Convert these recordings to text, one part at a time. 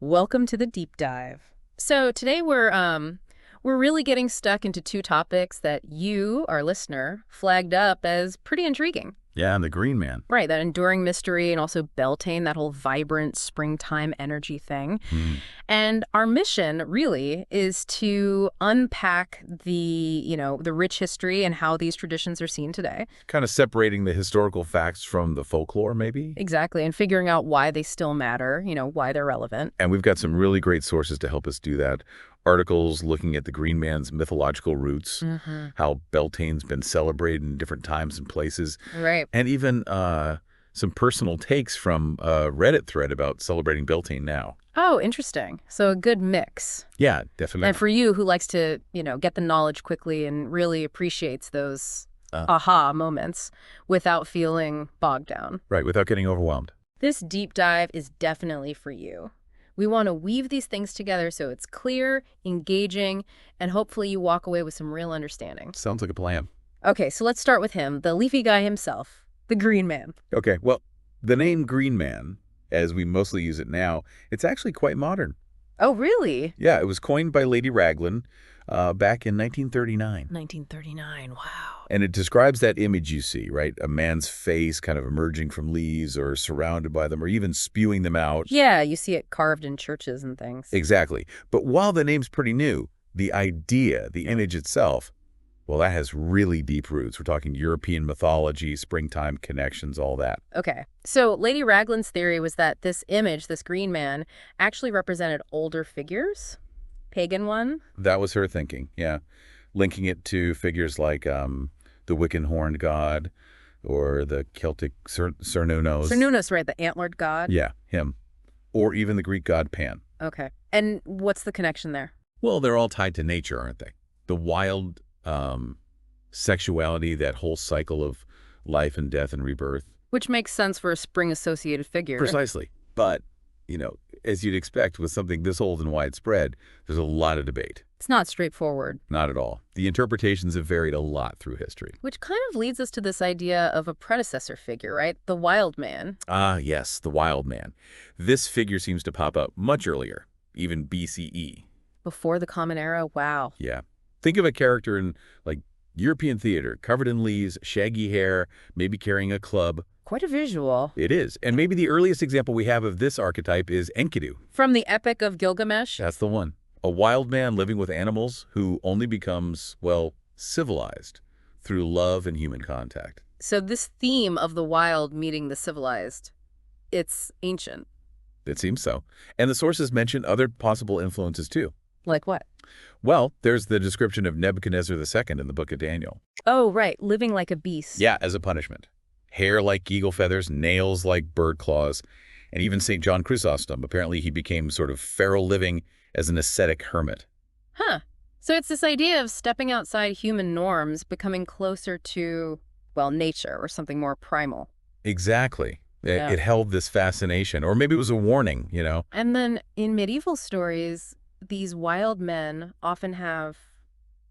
Welcome to the deep dive. So today we're really getting stuck into two topics that you, our listener, flagged up as pretty intriguing. Yeah, and the Green Man. Right, that enduring mystery and also Beltane, that whole vibrant springtime energy thing. Hmm. And our mission really is to unpack the rich history and how these traditions are seen today. Kind of separating the historical facts from the folklore, maybe? Exactly, and figuring out why they still matter, why they're relevant. And we've got some really great sources to help us do that. Articles looking at the Green Man's mythological roots, how Beltane's been celebrated in different times and places, Right. and even some personal takes from a Reddit thread about celebrating Beltane now. Oh, interesting. So a good mix. Yeah, definitely. And for you who likes to, get the knowledge quickly and really appreciates those aha moments without feeling bogged down. Right, without getting overwhelmed. This deep dive is definitely for you. We want to weave these things together so it's clear, engaging, and hopefully you walk away with some real understanding. Sounds like a plan. Okay, so let's start with him, the leafy guy himself, the Green Man. Okay, well, the name Green Man, as we mostly use it now, it's actually quite modern. Oh, really? Yeah, it was coined by Lady Raglan back in 1939. 1939, wow. And it describes that image you see, right? A man's face kind of emerging from leaves or surrounded by them or even spewing them out. Yeah, you see it carved in churches and things. Exactly. But while the name's pretty new, the idea, the image itself, well, that has really deep roots. We're talking European mythology, springtime connections, all that. Okay, so Lady Raglan's theory was that this image, this Green Man, actually represented older figures, pagan one. That was her thinking, yeah. Linking it to figures like the Wiccan horned god or the Celtic Cernunnos. Cernunnos, right, the antlered god? Yeah, him. Or even the Greek god Pan. Okay, and what's the connection there? Well, they're all tied to nature, aren't they? The wild sexuality, that whole cycle of life and death and rebirth. Which makes sense for a spring-associated figure. Precisely. But, as you'd expect with something this old and widespread, there's a lot of debate. It's not straightforward. Not at all. The interpretations have varied a lot through history. Which kind of leads us to this idea of a predecessor figure, right? The wild man. Ah, yes, the wild man. This figure seems to pop up much earlier, even BCE. Before the Common Era? Wow. Yeah. Think of a character in, like, European theater, covered in leaves, shaggy hair, maybe carrying a club. Quite a visual. It is. And maybe the earliest example we have of this archetype is Enkidu. From the Epic of Gilgamesh? That's the one. A wild man living with animals who only becomes, well, civilized through love and human contact. So this theme of the wild meeting the civilized, it's ancient. It seems so. And the sources mention other possible influences too. Like what? Well, there's the description of Nebuchadnezzar II in the book of Daniel. Oh, right. Living like a beast. Yeah, as a punishment. Hair like eagle feathers, nails like bird claws, and even St. John Chrysostom. Apparently he became sort of feral living as an ascetic hermit. Huh. So it's this idea of stepping outside human norms, becoming closer to, well, nature or something more primal. Exactly. Yeah. It held this fascination, or maybe it was a warning, And then in medieval stories, these wild men often have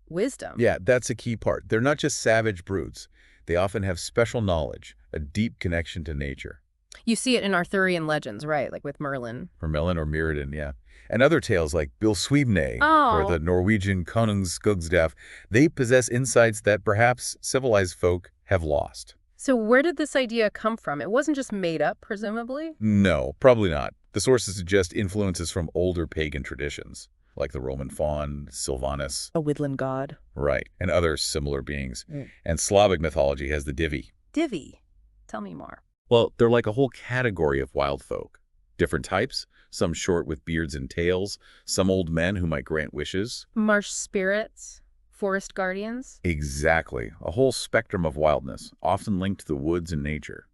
wisdom. Yeah, that's a key part. They're not just savage brutes. They often have special knowledge, a deep connection to nature. You see it in Arthurian legends, right? Like with Merlin. Or Merlin or Mirrodin, yeah. And other tales like Bill Sweebney or the Norwegian Konungsskogstaff, they possess insights that perhaps civilized folk have lost. So where did this idea come from? It wasn't just made up, presumably? No, probably not. The sources suggest influences from older pagan traditions, like the Roman faun, Sylvanus. A woodland god. Right, and other similar beings. And Slavic mythology has the Divi. Divi. Tell me more. Well, they're like a whole category of wild folk. Different types, some short with beards and tails, some old men who might grant wishes. Marsh spirits, forest guardians. Exactly. A whole spectrum of wildness, often linked to the woods and nature.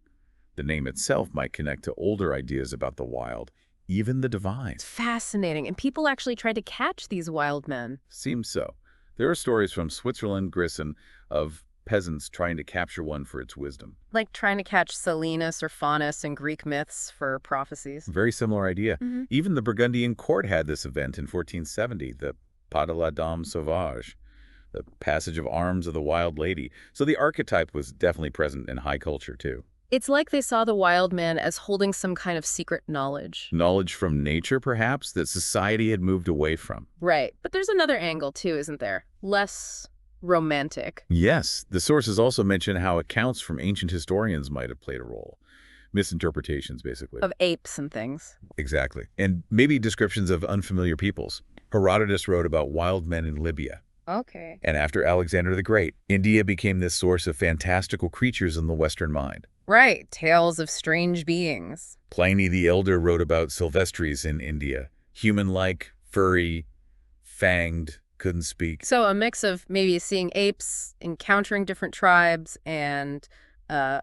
The name itself might connect to older ideas about the wild, even the divine. It's fascinating. And people actually tried to catch these wild men. Seems so. There are stories from Switzerland, Grisson, of peasants trying to capture one for its wisdom. Like trying to catch Silenus or Faunus in Greek myths for prophecies. Very similar idea. Even the Burgundian court had this event in 1470, the Pas de la Dame Sauvage, the passage of arms of the wild lady. So the archetype was definitely present in high culture too. It's like they saw the wild man as holding some kind of secret knowledge. Knowledge from nature, perhaps, that society had moved away from. Right. But there's another angle, too, isn't there? Less romantic. Yes, the sources also mention how accounts from ancient historians might have played a role. Misinterpretations, basically. Of apes and things. Exactly. And maybe descriptions of unfamiliar peoples. Herodotus wrote about wild men in Libya. Okay. And after Alexander the Great, India became this source of fantastical creatures in the Western mind. Right. Tales of strange beings. Pliny the Elder wrote about Sylvestres in India. Human-like, furry, fanged, couldn't speak. So a mix of maybe seeing apes, encountering different tribes, and a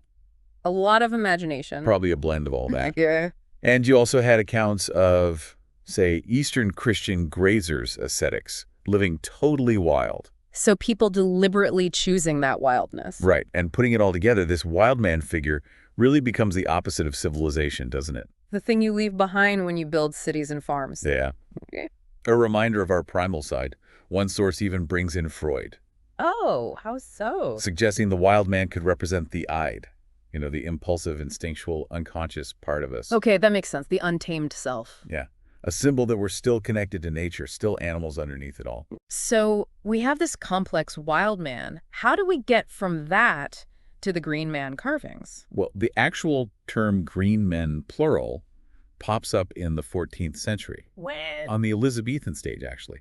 lot of imagination. Probably a blend of all that. Yeah. And you also had accounts of, say, Eastern Christian grazers, ascetics, living totally wild. So people deliberately choosing that wildness. Right. And putting it all together, this wild man figure really becomes the opposite of civilization, doesn't it? The thing you leave behind when you build cities and farms. Yeah. Okay. A reminder of our primal side. One source even brings in Freud, Oh, how so? suggesting the wild man could represent the id, the impulsive, instinctual, unconscious part of us. Okay, that makes sense. The untamed self. Yeah. A symbol that we're still connected to nature, still animals underneath it all. So we have this complex wild man. How do we get from that to the green man carvings? Well, the actual term green men, plural, pops up in the 14th century. When? On the Elizabethan stage, actually.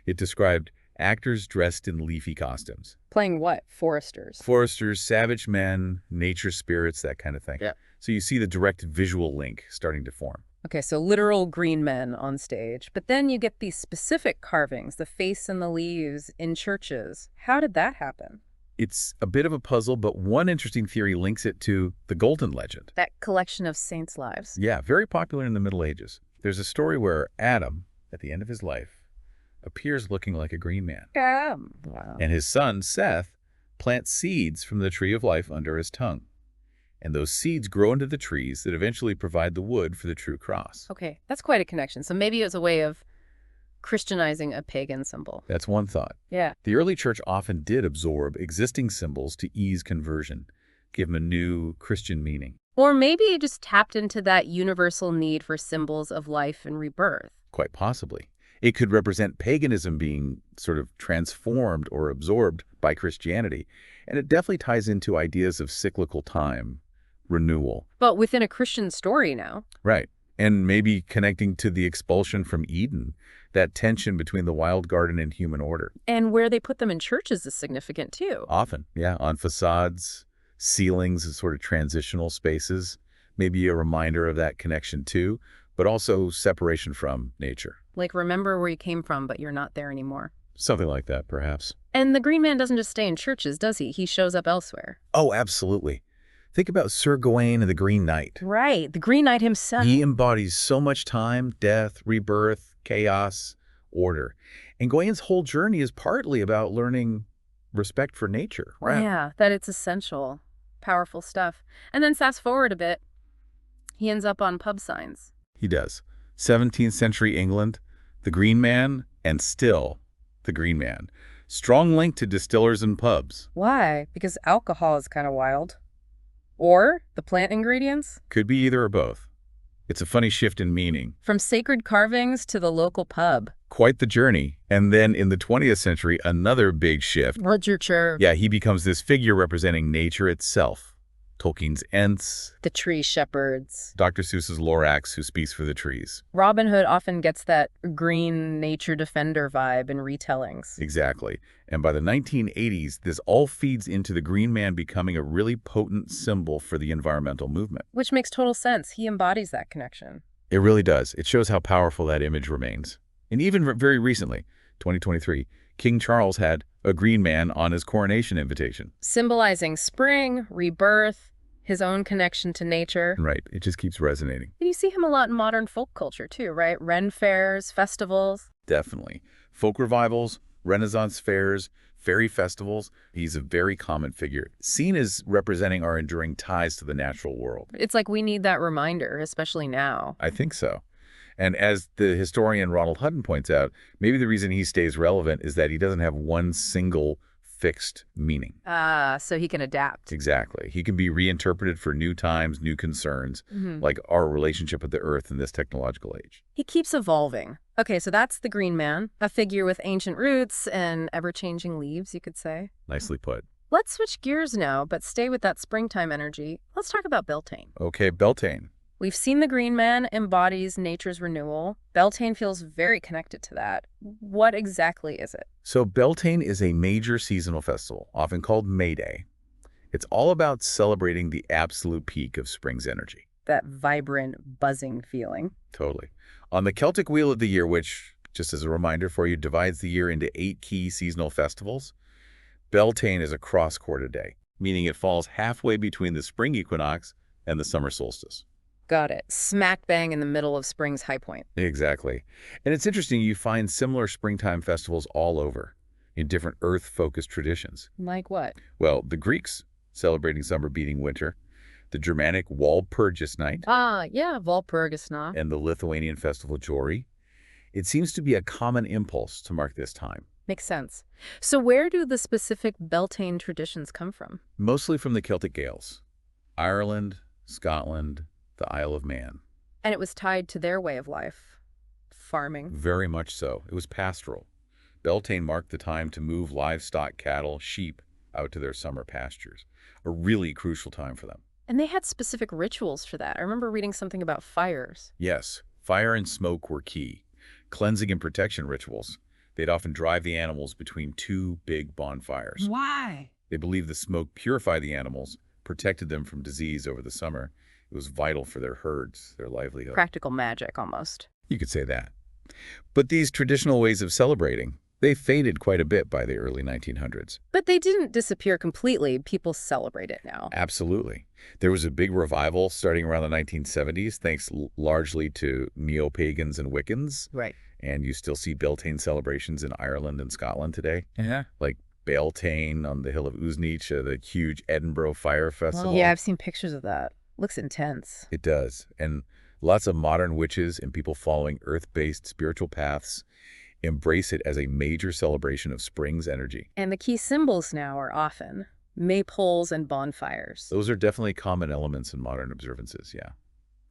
It described actors dressed in leafy costumes. Playing what? Foresters. Foresters, savage men, nature spirits, that kind of thing. Yeah. So you see the direct visual link starting to form. Okay, so literal green men on stage. But then you get these specific carvings, the face and the leaves in churches. How did that happen? It's a bit of a puzzle, but one interesting theory links it to the Golden Legend. That collection of saints' lives. Yeah, very popular in the Middle Ages. There's a story where Adam, at the end of his life, appears looking like a green man. Wow. And his son, Seth, plants seeds from the tree of life under his tongue. And those seeds grow into the trees that eventually provide the wood for the true cross. Okay, that's quite a connection. So maybe it was a way of Christianizing a pagan symbol. That's one thought. Yeah. The early church often did absorb existing symbols to ease conversion, give them a new Christian meaning. Or maybe it just tapped into that universal need for symbols of life and rebirth. Quite possibly. It could represent paganism being sort of transformed or absorbed by Christianity. And it definitely ties into ideas of cyclical time, renewal. But within a Christian story now. Right. And maybe connecting to the expulsion from Eden, that tension between the wild garden and human order. And where they put them in churches is significant too. Often, yeah, on facades, ceilings, as sort of transitional spaces. Maybe a reminder of that connection too, but also separation from nature. Like, remember where you came from, but you're not there anymore. Something like that, perhaps. And the Green Man doesn't just stay in churches, does he? He shows up elsewhere. Oh, absolutely. Think about Sir Gawain and the Green Knight. Right, the Green Knight himself. He embodies so much time, death, rebirth, chaos, order. And Gawain's whole journey is partly about learning respect for nature. Right? Yeah, that it's essential. Powerful stuff. And then fast forward a bit, he ends up on pub signs. He does. 17th century England, the Green Man, and still the Green Man. Strong link to distillers and pubs. Why? Because alcohol is kind of wild. Or the plant ingredients? Could be either or both. It's a funny shift in meaning. From sacred carvings to the local pub. Quite the journey. And then in the 20th century, another big shift. Literature. Yeah, he becomes this figure representing nature itself. Tolkien's Ents, The tree shepherds. Dr. Seuss's Lorax, who speaks for the trees. Robin Hood often gets that green nature defender vibe in retellings. Exactly. And by the 1980s, this all feeds into the Green Man becoming a really potent symbol for the environmental movement. Which makes total sense. He embodies that connection. It really does. It shows how powerful that image remains. And even very recently, 2023, King Charles had a green man on his coronation invitation. Symbolizing spring, rebirth, his own connection to nature. Right. It just keeps resonating. And you see him a lot in modern folk culture too, right? Ren fairs, festivals. Definitely. Folk revivals, Renaissance fairs, fairy festivals. He's a very common figure, seen as representing our enduring ties to the natural world. It's like we need that reminder, especially now. I think so. And as the historian Ronald Hutton points out, maybe the reason he stays relevant is that he doesn't have one single fixed meaning. Ah, so he can adapt. Exactly. He can be reinterpreted for new times, new concerns, Hmm. like our relationship with the Earth in this technological age. He keeps evolving. Okay, so that's the Green Man, a figure with ancient roots and ever-changing leaves, you could say. Nicely put. Let's switch gears now, but stay with that springtime energy. Let's talk about Beltane. Okay, Beltane. We've seen the Green Man embodies nature's renewal. Beltane feels very connected to that. What exactly is it? So Beltane is a major seasonal festival, often called May Day. It's all about celebrating the absolute peak of spring's energy. That vibrant, buzzing feeling. Totally. On the Celtic Wheel of the Year, which, just as a reminder for you, divides the year into 8 key seasonal festivals, Beltane is a cross-quarter day, meaning it falls halfway between the spring equinox and the summer solstice. Got it. Smack bang in the middle of spring's high point. Exactly. And it's interesting, you find similar springtime festivals all over in different earth-focused traditions. Like what? Well, the Greeks, celebrating summer beating winter, the Germanic Walpurgis Night, Ah, yeah, Walpurgisnacht. and the Lithuanian festival Jori. It seems to be a common impulse to mark this time, Makes sense. So where do the specific Beltane traditions come from? mostly from the Celtic Gaels, Ireland, Scotland, the Isle of Man. And it was tied to their way of life. Farming. Very much so. It was pastoral. Beltane marked the time to move livestock, cattle, sheep out to their summer pastures, a really crucial time for them. And they had specific rituals for that. I remember reading something about fires. Yes, fire and smoke were key. Cleansing and protection rituals. They'd often drive the animals between 2 big bonfires. Why? They believed the smoke purified the animals, protected them from disease over the summer. It was vital for their herds, their livelihood. Practical magic, almost. You could say that. But these traditional ways of celebrating, they faded quite a bit by the early 1900s. But they didn't disappear completely. People celebrate it now. Absolutely. There was a big revival starting around the 1970s, thanks largely to neo-pagans and Wiccans. Right. And you still see Beltane celebrations in Ireland and Scotland today, Yeah. like Beltane on the hill of Uisneach, the huge Edinburgh Fire Festival. Yeah, I've seen pictures of that. Looks intense. It does. And lots of modern witches and people following earth-based spiritual paths embrace it as a major celebration of spring's energy. And the key symbols now are often maypoles and bonfires. Those are definitely common elements in modern observances, yeah,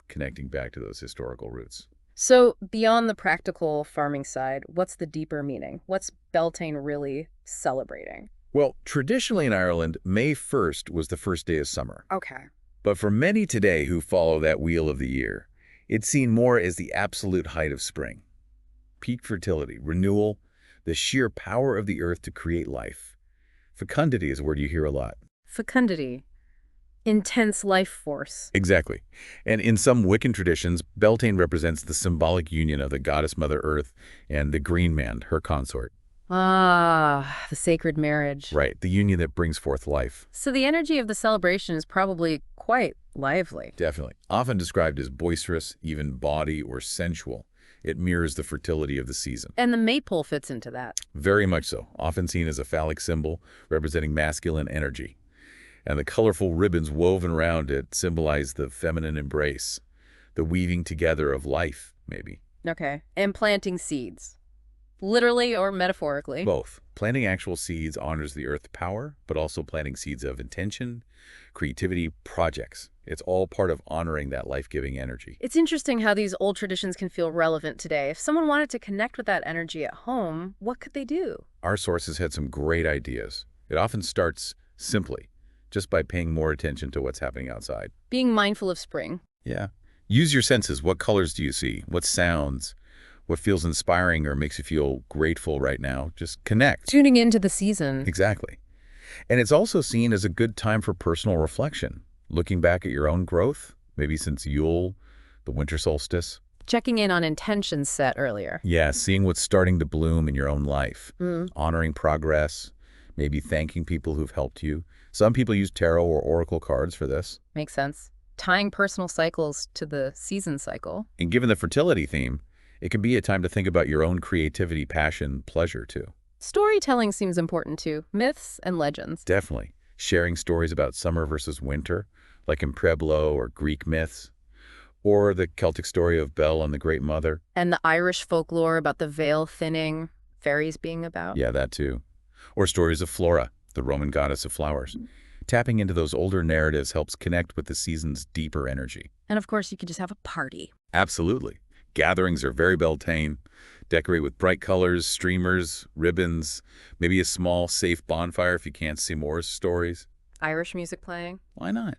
connecting back to those historical roots. So beyond the practical farming side, what's the deeper meaning? What's Beltane really celebrating? Well, traditionally in Ireland, May 1st was the first day of summer. Okay. But for many today who follow that wheel of the year, it's seen more as the absolute height of spring. Peak fertility, renewal, the sheer power of the earth to create life. Fecundity is a word you hear a lot. Fecundity. Intense life force. Exactly. And in some Wiccan traditions, Beltane represents the symbolic union of the goddess Mother Earth and the Green Man, her consort. Ah, the sacred marriage. Right, the union that brings forth life. So the energy of the celebration is probably quite lively. Definitely. Often described as boisterous, even bawdy or sensual. It mirrors the fertility of the season. And the maypole fits into that. Very much so. Often seen as a phallic symbol representing masculine energy. And the colorful ribbons woven around it symbolize the feminine embrace, the weaving together of life, maybe. Okay. And planting seeds. Literally or metaphorically. Both. Planting actual seeds honors the earth's power, but also planting seeds of intention, creativity, projects. It's all part of honoring that life-giving energy. It's interesting how these old traditions can feel relevant today. If someone wanted to connect with that energy at home, what could they do? Our sources had some great ideas. It often starts simply, just by paying more attention to what's happening outside. Being mindful of spring. Yeah. Use your senses. What colors do you see? What sounds? What feels inspiring or makes you feel grateful right now? Just connect. Tuning into the season. Exactly. And it's also seen as a good time for personal reflection. Looking back at your own growth, maybe since Yule, the winter solstice. Checking in on intentions set earlier. Yeah, seeing what's starting to bloom in your own life. Honoring progress, maybe thanking people who've helped you. Some people use tarot or oracle cards for this. Makes sense. Tying personal cycles to the season cycle. And given the fertility theme, it can be a time to think about your own creativity, passion, pleasure, too. Storytelling seems important too. Myths and legends. Definitely. Sharing stories about summer versus winter, like in Pueblo or Greek myths, or the Celtic story of Bel and the Great Mother. And the Irish folklore about the veil thinning, fairies being about. Yeah, that too. Or stories of Flora, the Roman goddess of flowers. Tapping into those older narratives helps connect with the season's deeper energy. And of course, you could just have a party. Absolutely. Gatherings are very Beltane. Decorate with bright colors, streamers, ribbons, maybe a small, safe bonfire if you can't see more stories. Irish music playing. Why not?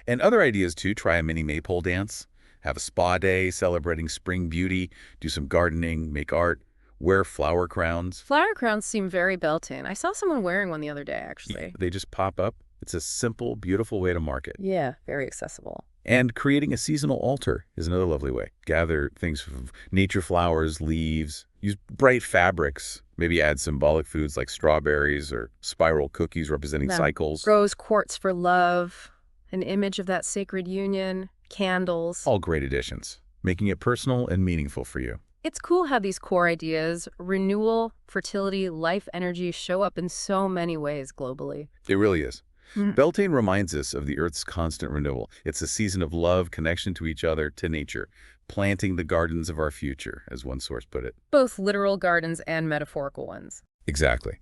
And other ideas too, try a mini maypole dance, have a spa day celebrating spring beauty, do some gardening, make art, wear flower crowns. Flower crowns seem very Beltane. I saw someone wearing one the other day, actually. They just pop up. It's a simple, beautiful way to mark it. Yeah, very accessible. And creating a seasonal altar is another lovely way. Gather things from nature flowers, leaves, use bright fabrics, maybe add symbolic foods like strawberries or spiral cookies representing cycles. Rose quartz for love, an image of that sacred union, candles. All great additions, making it personal and meaningful for you. It's cool how these core ideas, renewal, fertility, life energy, show up in so many ways globally. It really is. Mm. Beltane reminds us of the Earth's constant renewal. It's a season of love, connection to each other, to nature, planting the gardens of our future, as one source put it. Both literal gardens and metaphorical ones. Exactly.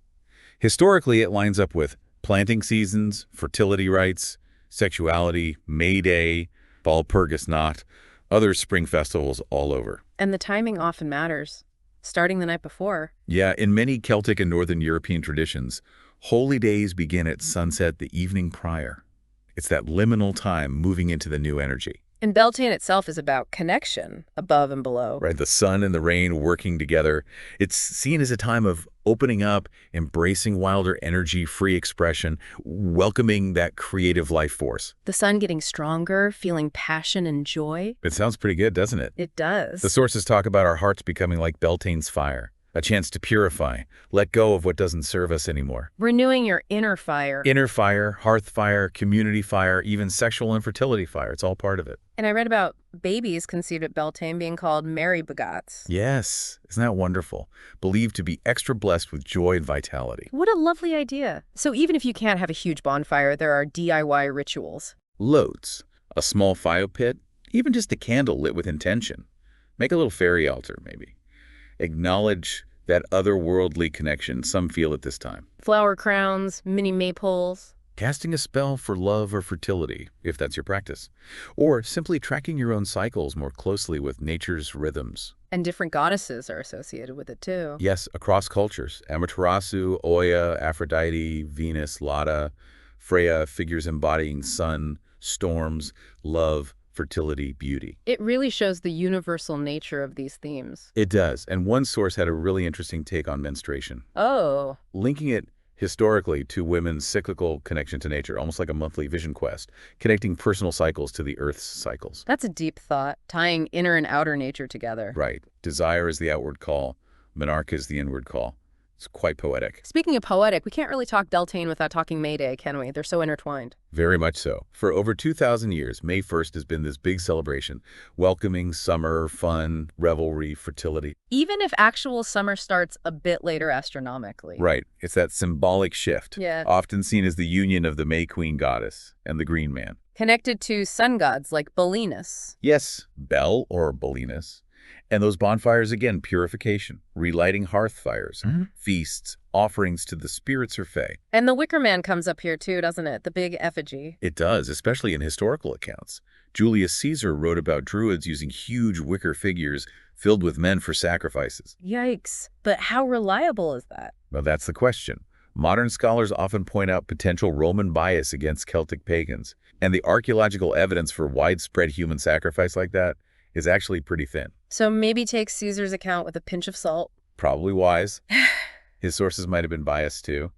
Historically, it lines up with planting seasons, fertility rites, sexuality, May Day, Walpurgis Nacht, other spring festivals all over. And the timing often matters, starting the night before. Yeah, in many Celtic and Northern European traditions, holy days begin at sunset the evening prior. It's that liminal time moving into the new energy. And Beltane itself is about connection, above and below. Right, the sun and the rain working together. It's seen as a time of opening up, embracing wilder energy, free expression, welcoming that creative life force. The sun getting stronger, feeling passion and joy. It sounds pretty good, doesn't it? It does. The sources talk about our hearts becoming like Beltane's fire, a chance to purify, let go of what doesn't serve us anymore. Renewing your inner fire. Inner fire, hearth fire, community fire, even sexual and fertility fire. It's all part of it. And I read about babies conceived at Beltane being called Mary Begots. Yes. Isn't that wonderful? Believed to be extra blessed with joy and vitality. What a lovely idea. So even if you can't have a huge bonfire, there are DIY rituals. Loads. A small fire pit, even just a candle lit with intention. Make a little fairy altar, maybe. Acknowledge that otherworldly connection some feel at this time. Flower crowns, mini maypoles. Casting a spell for love or fertility, if that's your practice. Or simply tracking your own cycles more closely with nature's rhythms. And different goddesses are associated with it too. Yes, across cultures. Amaterasu, Oya, Aphrodite, Venus, Lada, Freya, figures embodying sun, storms, love, fertility, beauty. It really shows the universal nature of these themes. It does, and one source had a really interesting take on menstruation. Oh. Linking it historically to women's cyclical connection to nature, almost like a monthly vision quest, connecting personal cycles to the Earth's cycles. That's a deep thought, tying inner and outer nature together. Right. Desire is the outward call. Monarch is the inward call. It's quite poetic. Speaking of poetic, we can't really talk Beltane without talking May Day, can we? They're so intertwined. Very much so. For over 2,000 years, May 1st has been this big celebration, welcoming summer, fun, revelry, fertility. Even if actual summer starts a bit later astronomically. Right. It's that symbolic shift, Yeah. often seen as the union of the May Queen goddess and the Green Man. Connected to sun gods like Belinus. Yes, Bel or Belinus. And those bonfires, again, purification, relighting hearth fires, feasts, offerings to the spirits or fae. And the Wicker Man comes up here too, doesn't it? The big effigy. It does, especially in historical accounts. Julius Caesar wrote about druids using huge wicker figures filled with men for sacrifices. Yikes. But how reliable is that? Well, that's the question. Modern scholars often point out potential Roman bias against Celtic pagans, and the archaeological evidence for widespread human sacrifice like that is actually pretty thin. So maybe take Caesar's account with a pinch of salt. Probably wise. His sources might have been biased too.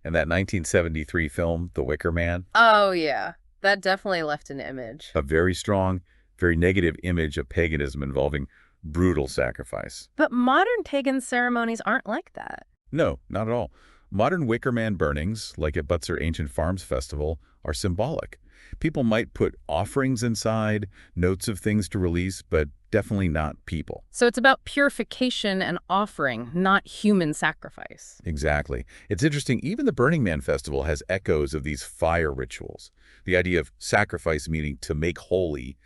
And that 1973 film, The Wicker Man, Oh, yeah. That definitely left an image. a very strong, very negative image of paganism involving brutal sacrifice. But modern pagan ceremonies aren't like that. No, not at all. Modern Wicker Man burnings, like at Butzer Ancient Farms Festival, are symbolic. People might put offerings inside, notes of things to release, but definitely not people. So it's about purification and offering, not human sacrifice. Exactly. It's interesting, even the Burning Man Festival has echoes of these fire rituals. The idea of sacrifice meaning to make holy,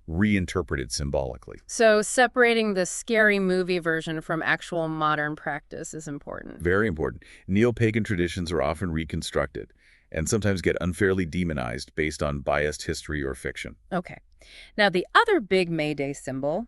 reinterpreted symbolically. So separating the scary movie version from actual modern practice is important. Very important. Neo-pagan traditions are often reconstructed and sometimes get unfairly demonized based on biased history or fiction. Okay. Now, the other big May Day symbol,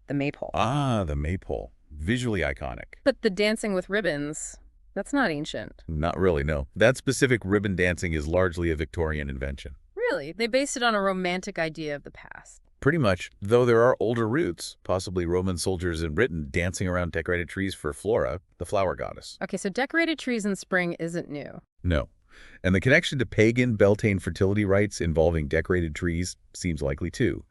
the maypole. Ah, the maypole. Visually iconic. But the dancing with ribbons, that's not ancient. Not really, no. That specific ribbon dancing is largely a Victorian invention. Really? They based it on a romantic idea of the past. Pretty much, though there are older roots, possibly Roman soldiers in Britain dancing around decorated trees for Flora, the flower goddess. Okay, so decorated trees in spring isn't new. No. And the connection to pagan Beltane fertility rites involving decorated trees seems likely too.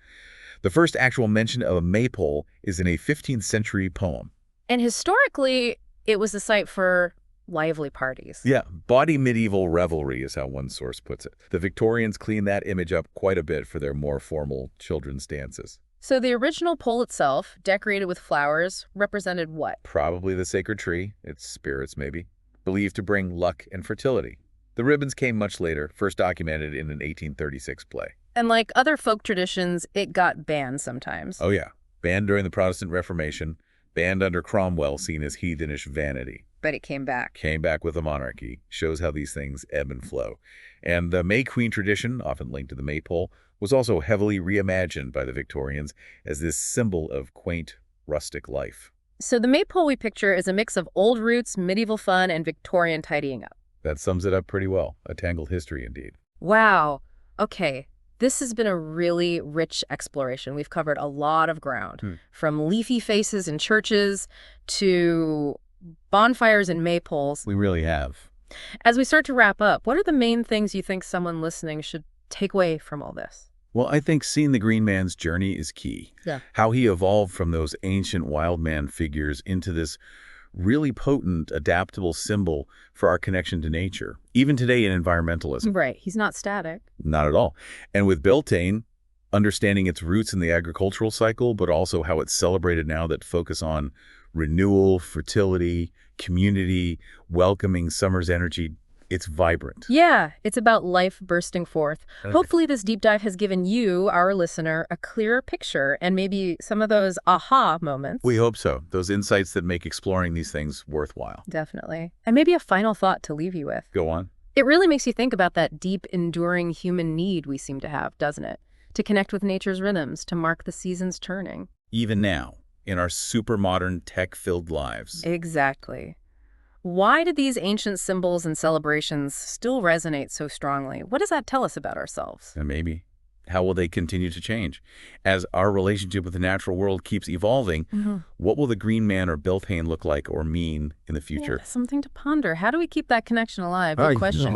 The first actual mention of a maypole is in a 15th century poem. And historically, it was a site for lively parties. Yeah, bawdy medieval revelry is how one source puts it. The Victorians cleaned that image up quite a bit for their more formal children's dances. So the original pole itself, decorated with flowers, represented what? Probably the sacred tree, its spirits maybe, believed to bring luck and fertility. The ribbons came much later, first documented in an 1836 play. And like other folk traditions, it got banned sometimes. Oh yeah, banned during the Protestant Reformation, banned under Cromwell seen as heathenish vanity. But it came back. Came back with the monarchy, shows how these things ebb and flow. And the May Queen tradition, often linked to the maypole, was also heavily reimagined by the Victorians as this symbol of quaint, rustic life. So the maypole we picture is a mix of old roots, medieval fun, and Victorian tidying up. That sums it up pretty well. A tangled history indeed. Wow. Okay. This has been a really rich exploration. We've covered a lot of ground, from leafy faces in churches to bonfires and maypoles. We really have. As we start to wrap up, what are the main things you think someone listening should take away from all this? Well, I think seeing the Green Man's journey is key. Yeah. How he evolved from those ancient wild man figures into this really potent, adaptable symbol for our connection to nature, even today in environmentalism. Right. He's not static. Not at all. And with Beltane, understanding its roots in the agricultural cycle, but also how it's celebrated now that focus on renewal, fertility, community, welcoming summer's energy. It's vibrant. Yeah, it's about life bursting forth. Hopefully this deep dive has given you, our listener, a clearer picture and maybe some of those aha moments. We hope so. Those insights that make exploring these things worthwhile. Definitely. And maybe a final thought to leave you with. Go on. It really makes you think about that deep, enduring human need we seem to have, doesn't it? To connect with nature's rhythms, to mark the seasons turning. Even now, in our super modern, tech-filled lives. Exactly. Why did these ancient symbols and celebrations still resonate so strongly? What does that tell us about ourselves? And maybe, how will they continue to change? As our relationship with the natural world keeps evolving, what will the Green Man or Beltane look like or mean in the future? Yeah, something to ponder. How do we keep that connection alive? Good question.